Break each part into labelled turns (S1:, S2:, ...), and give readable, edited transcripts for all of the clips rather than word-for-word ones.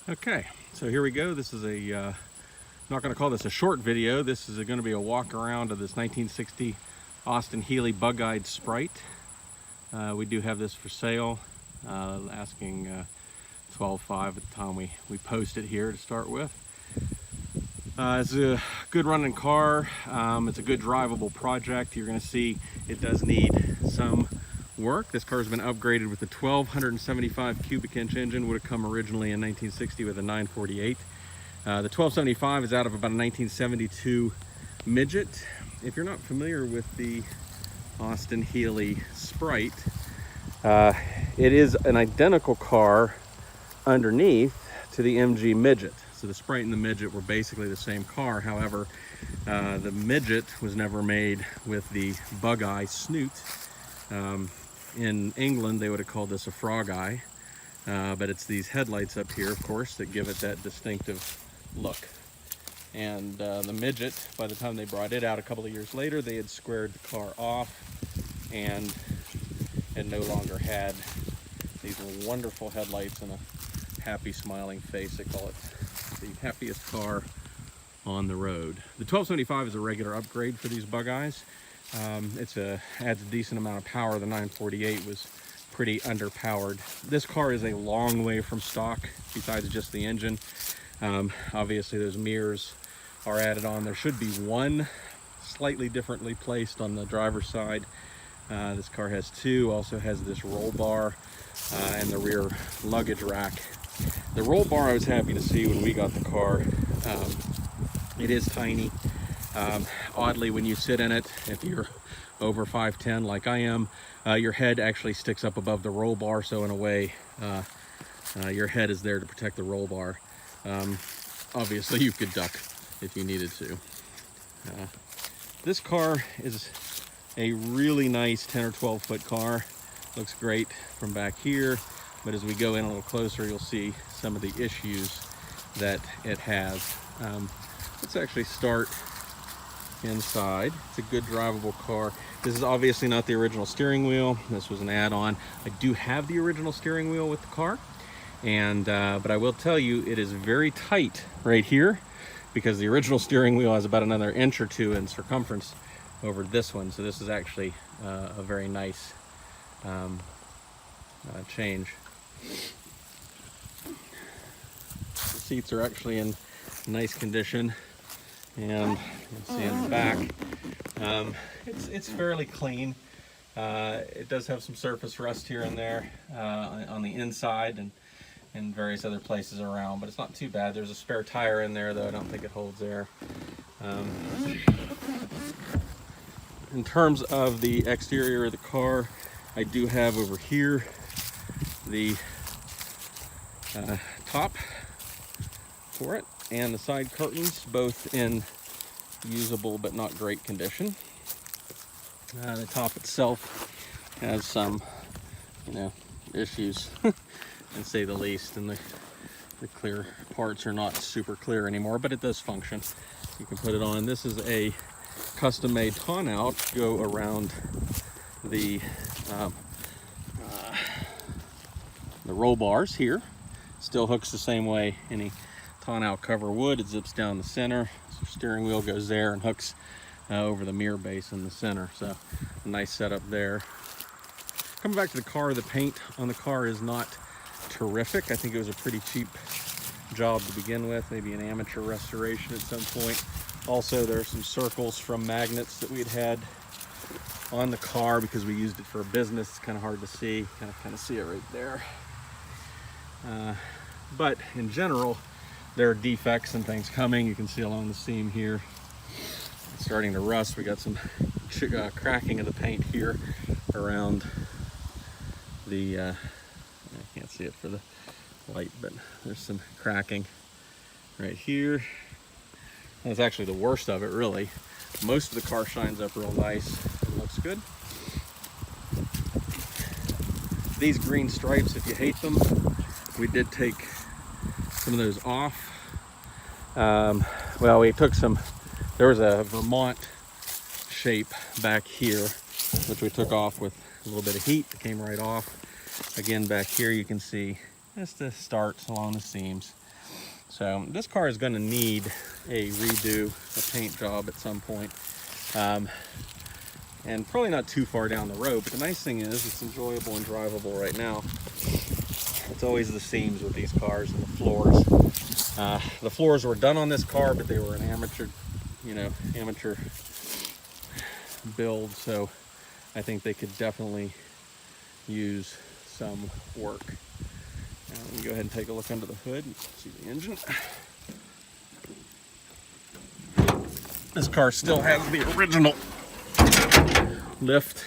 S1: Okay, so here we go. This is not going to call this a short video. This is going to be a walk around of this 1960 Austin Healey Bugeye Sprite. We do have this for sale, asking $12.5 at the time we post it here to start with. It's a good running car. It's a good drivable project. You're going to see it does need some work. This car has been upgraded with a 1275 cubic inch engine. Would have come originally in 1960 with a 948. The 1275 is out of about a 1972 midget. If you're not familiar with the Austin Healey Sprite, it is an identical car underneath to the MG midget. So the Sprite and the midget were basically the same car. However, the midget was never made with the Bugeye snoot. In England, they would have called this a frog eye, but it's these headlights up here, of course, that give it that distinctive look. And the midget, by the time they brought it out a couple of years later, they had squared the car off and it no longer had these wonderful headlights and a happy smiling face. They call it the happiest car on the road. The 1275 is a regular upgrade for these Bugeyes. Adds a decent amount of power. The 948 was pretty underpowered. This car is a long way from stock besides just the engine. Obviously those mirrors are added on. There should be one slightly differently placed on the driver's side. This car has two, also has this roll bar and the rear luggage rack. The roll bar I was happy to see when we got the car. It is tiny. Oddly, when you sit in it, if you're over 5'10" like I am, your head actually sticks up above the roll bar, so in a way your head is there to protect the roll bar. Obviously you could duck if you needed to. This car is a really nice 10 or 12 foot car. Looks great from back here, but as we go in a little closer, you'll see some of the issues that it has. Let's actually start inside. It's a good drivable car. This is obviously not the original steering wheel. This was an add-on. I do have the original steering wheel with the car, and but I will tell you it is very tight right here because the original steering wheel has about another inch or two in circumference over this one. So this is actually a very nice change. The seats are actually in nice condition, and you can see in the back it's fairly clean. It does have some surface rust here and there on the inside and various other places around, but it's not too bad. There's a spare tire in there, though I don't think it holds air. In terms of the exterior of the car, I do have over here the top for it and the side curtains, both in usable but not great condition. The top itself has some, issues, and say the least, and the clear parts are not super clear anymore, but it does function. You can put it on. This is a custom-made tonneau to go around the roll bars here. Still hooks the same way any tonneau cover would. It zips down the center, so steering wheel goes there and hooks over the mirror base in the center. So a nice setup there. Coming back to the car, the paint on the car is not terrific. I think it was a pretty cheap job to begin with, maybe an amateur restoration at some point. Also, there are some circles from magnets that we'd had on the car because we used it for a business. It's kind of hard to see. Kind of see it right there. But in general, there are defects and things coming. You can see along the seam here, it's starting to rust. We got some cracking of the paint here around the, I can't see it for the light, but there's some cracking right here. That's actually the worst of it, really. Most of the car shines up real nice and looks good. These green stripes, if you hate them, we did take some of those off. Well, we took some, there was a Vermont shape back here, which we took off with a little bit of heat. It came right off. Again, back here you can see just to start along the seams. So this car is going to need a redo, a paint job at some point, and probably not too far down the road. But the nice thing is it's enjoyable and drivable right now. It's always the seams with these cars and the floors. The floors were done on this car, but they were an amateur build, so I think they could definitely use some work. Now, let me go ahead and take a look under the hood and see the engine. This car still has the original lift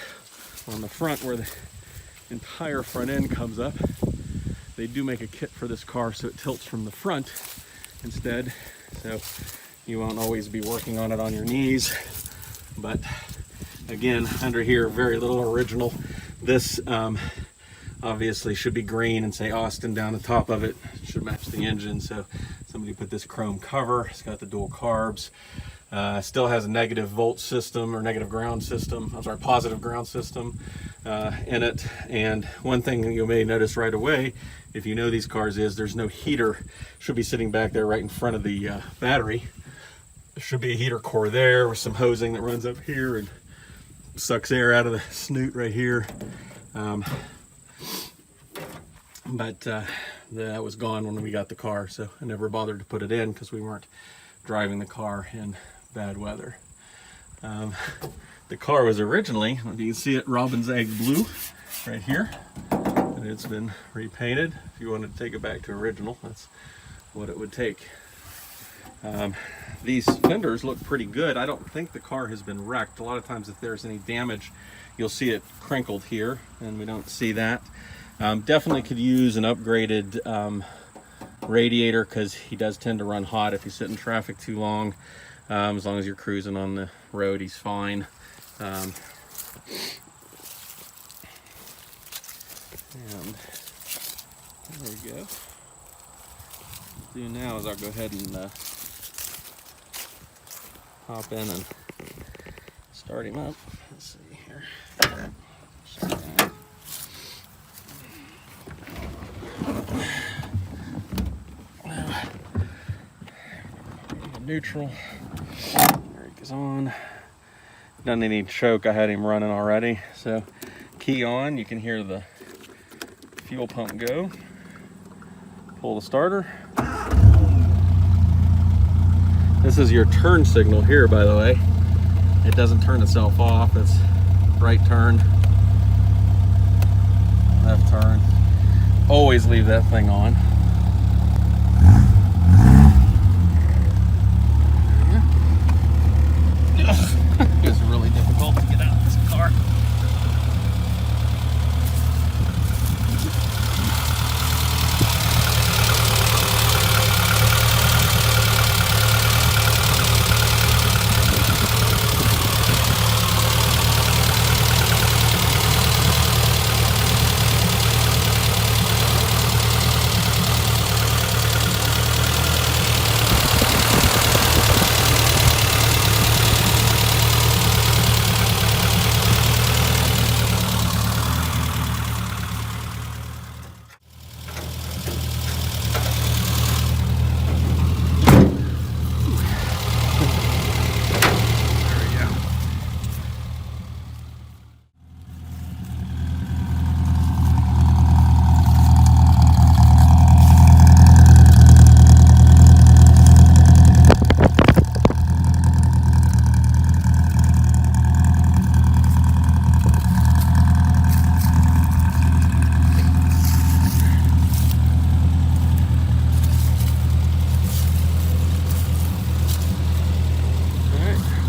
S1: on the front where the entire front end comes up. They do make a kit for this car so it tilts from the front instead, so you won't always be working on it on your knees. But again, under here, very little original. This obviously should be green and say Austin down the top of it. It should match the engine, so somebody put this chrome cover. It's got the dual carbs. Still has a negative volt system, or negative ground system, I'm sorry, positive ground system in it. And one thing you may notice right away, if you know these cars, is there's no heater. Should be sitting back there right in front of the battery. There should be a heater core there with some hosing that runs up here and sucks air out of the snoot right here. But that was gone when we got the car, so I never bothered to put it in because we weren't driving the car in bad weather. The car was originally, if you can see it, robin's egg blue right here, and it's been repainted. If you wanted to take it back to original, that's what it would take. These fenders look pretty good. I don't think the car has been wrecked. A lot of times if there's any damage, you'll see it crinkled here, and we don't see that. Definitely could use an upgraded radiator, because he does tend to run hot if you sit in traffic too long. As long as you're cruising on the road, he's fine. And there we go. What I'll do now is I'll go ahead and hop in and start him up. Let's see here. Neutral. There he goes on. Doesn't need any choke. I had him running already. So key on, you can hear the fuel pump go. Pull the starter. This is your turn signal here, by the way. It doesn't turn itself off. It's right turn, left turn. Always leave that thing on. It's really difficult to get out of this car.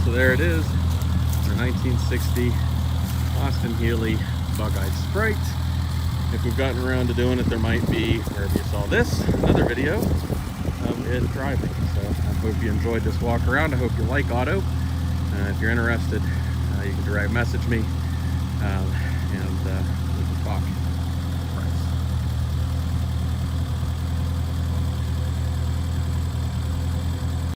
S1: So there it is, our 1960 Austin Healey Bugeye Sprite. If we've gotten around to doing it, there might be, wherever you saw this, another video of it driving. So I hope you enjoyed this walk around. I hope you like auto. If you're interested, you can direct message me and we can talk.